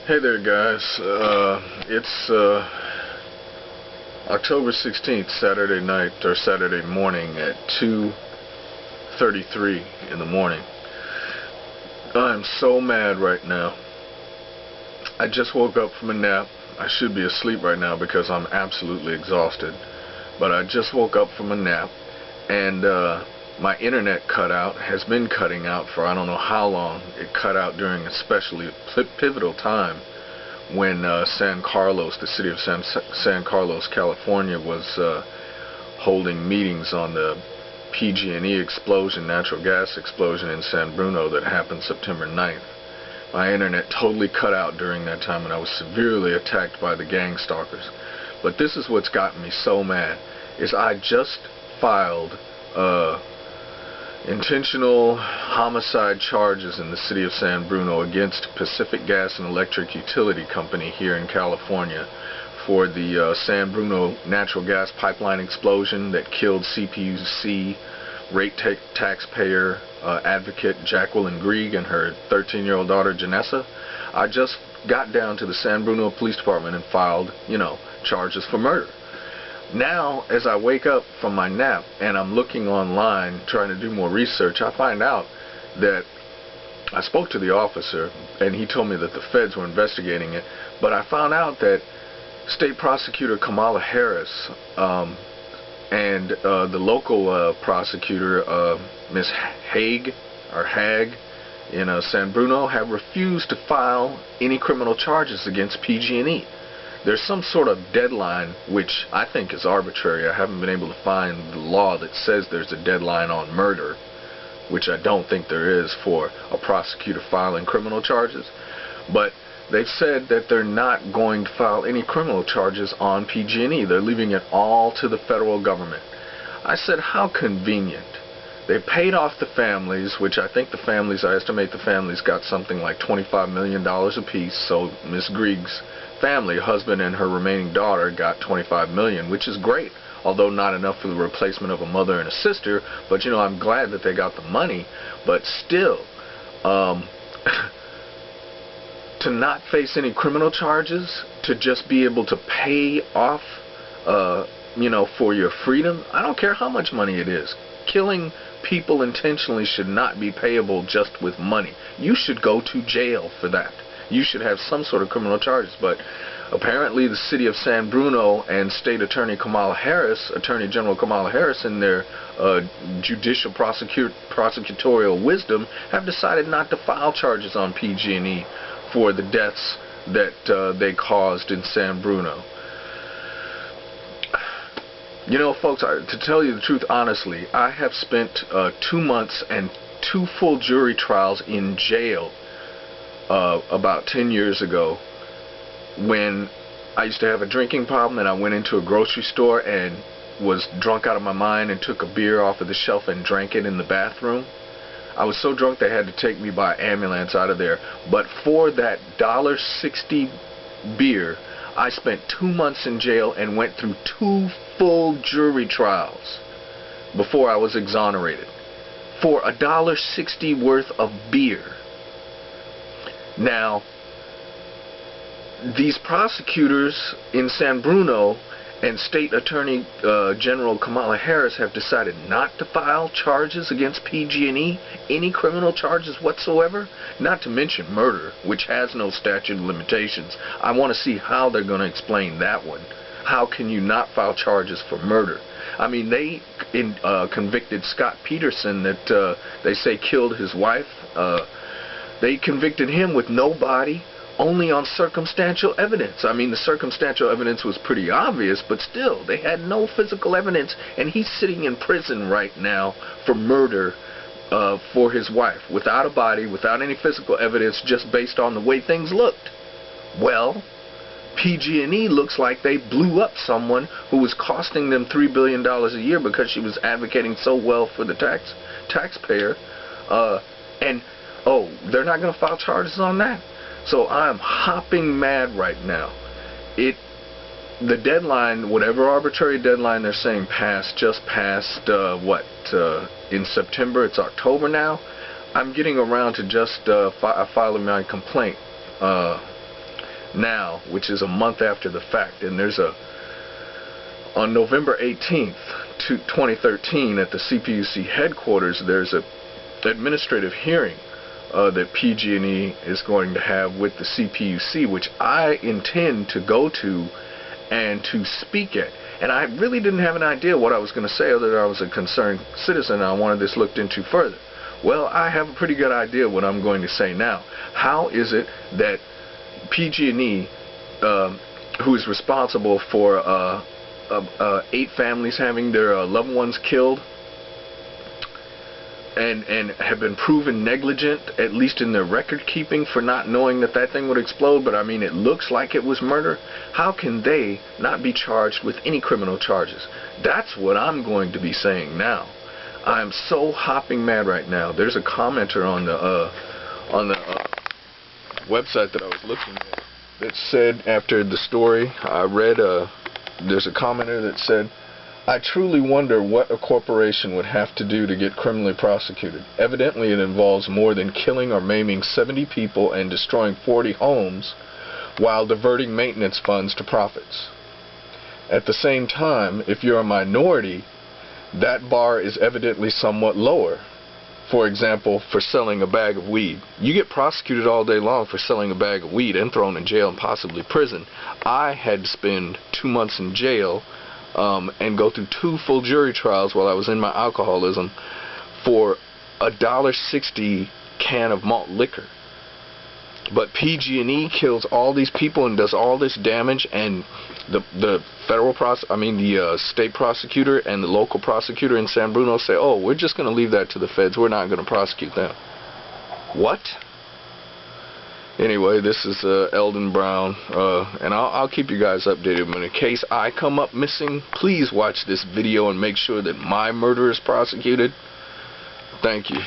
Hey there, guys. It's October 16th, Saturday night, or Saturday morning at 2:33 in the morning. I'm so mad right now. I just woke up from a nap. I should be asleep right now because I'm absolutely exhausted. But I just woke up from a nap, and my internet cut out, has been cutting out for I don't know how long. It cut out during a especially pivotal time when San Carlos, the city of San Carlos, California, was holding meetings on the PG&E explosion, natural gas explosion in San Bruno that happened September 9th. My internet totally cut out during that time, and I was severely attacked by the gang stalkers. But this is what's gotten me so mad, is I just filed intentional homicide charges in the city of San Bruno against Pacific Gas and Electric Utility Company here in California for the San Bruno natural gas pipeline explosion that killed CPUC rate taxpayer advocate Jacqueline Greig and her 13-year-old daughter Janessa. I just got down to the San Bruno Police Department and filed, charges for murder. Now, as I wake up from my nap and I'm looking online trying to do more research, I find out that I spoke to the officer and he told me that the feds were investigating it, but I found out that State Prosecutor Kamala Harris and the local prosecutor, Ms. Haig in San Bruno, have refused to file any criminal charges against PG&E. There's some sort of deadline, which I think is arbitrary. I haven't been able to find the law that says there's a deadline on murder, which I don't think there is for a prosecutor filing criminal charges. But they've said that they're not going to file any criminal charges on PG&E. They're leaving it all to the federal government. I said, how convenient. They paid off the families, which I think I estimate the families got something like $25 million apiece. So Ms. Greig's family, husband and her remaining daughter, got $25 million, which is great, although not enough for the replacement of a mother and a sister. But I'm glad that they got the money. But still, to not face any criminal charges, to just be able to pay off, for your freedom. I don't care how much money it is. Killing people intentionally should not be payable just with money. You should go to jail for that. You should have some sort of criminal charges. But apparently the city of San Bruno and State Attorney Kamala Harris, Attorney General Kamala Harris, in their judicial prosecutorial wisdom, have decided not to file charges on PG&E for the deaths that they caused in San Bruno. Folks, to tell you the truth honestly, I have spent 2 months and 2 full jury trials in jail about 10 years ago, when I used to have a drinking problem and I went into a grocery store and was drunk out of my mind and took a beer off of the shelf and drank it in the bathroom. I was so drunk they had to take me by ambulance out of there. But for that $1.60 beer, I spent 2 months in jail and went through 2 full jury trials before I was exonerated for $1.60 worth of beer. Now, these prosecutors in San Bruno and State Attorney General Kamala Harris have decided not to file charges against PG&E, any criminal charges whatsoever, not to mention murder, which has no statute of limitations. I want to see how they're going to explain that one. How can you not file charges for murder? I mean, they convicted Scott Peterson that they say killed his wife. They convicted him with no body, only on circumstantial evidence. I mean, the circumstantial evidence was pretty obvious, but still, they had no physical evidence, and he's sitting in prison right now for murder for his wife, without a body, without any physical evidence, just based on the way things looked. Well, PG&E looks like they blew up someone who was costing them $3 billion a year because she was advocating so well for the taxpayer, and they're not going to file charges on that. So I'm hopping mad right now. The deadline, whatever arbitrary deadline they're saying just passed, in September? It's October now. I'm getting around to just filing my complaint now, which is a month after the fact. And there's on November 18th, 2013, at the CPUC headquarters, there's a administrative hearing that PG&E is going to have with the CPUC, which I intend to go to and to speak at. And I really didn't have an idea what I was going to say, other than I was a concerned citizen and I wanted this looked into further. Well, I have a pretty good idea what I'm going to say now. How is it that PG&E, who is responsible for 8 families having their loved ones killed, and have been proven negligent, at least in their record keeping, for not knowing that that thing would explode, but I mean it looks like it was murder, how can they not be charged with any criminal charges? That's what I'm going to be saying now. I'm so hopping mad right now. There's a commenter on the website that I was looking at that said, after the story I read, there's a commenter that said, "I truly wonder what a corporation would have to do to get criminally prosecuted. Evidently it involves more than killing or maiming 70 people and destroying 40 homes while diverting maintenance funds to profits. At the same time, if you're a minority, that bar is evidently somewhat lower. For example, for selling a bag of weed. You get prosecuted all day long for selling a bag of weed and thrown in jail and possibly prison. I had to spend 2 months in jail and go through 2 full jury trials while I was in my alcoholism for a $1.60 can of malt liquor. But PG&E kills all these people and does all this damage, and the state prosecutor and the local prosecutor in San Bruno say, oh, we're just going to leave that to the feds. We're not going to prosecute them. What? Anyway, this is Eldon Brown, and I'll keep you guys updated. But in case I come up missing, please watch this video and make sure that my murder is prosecuted. Thank you.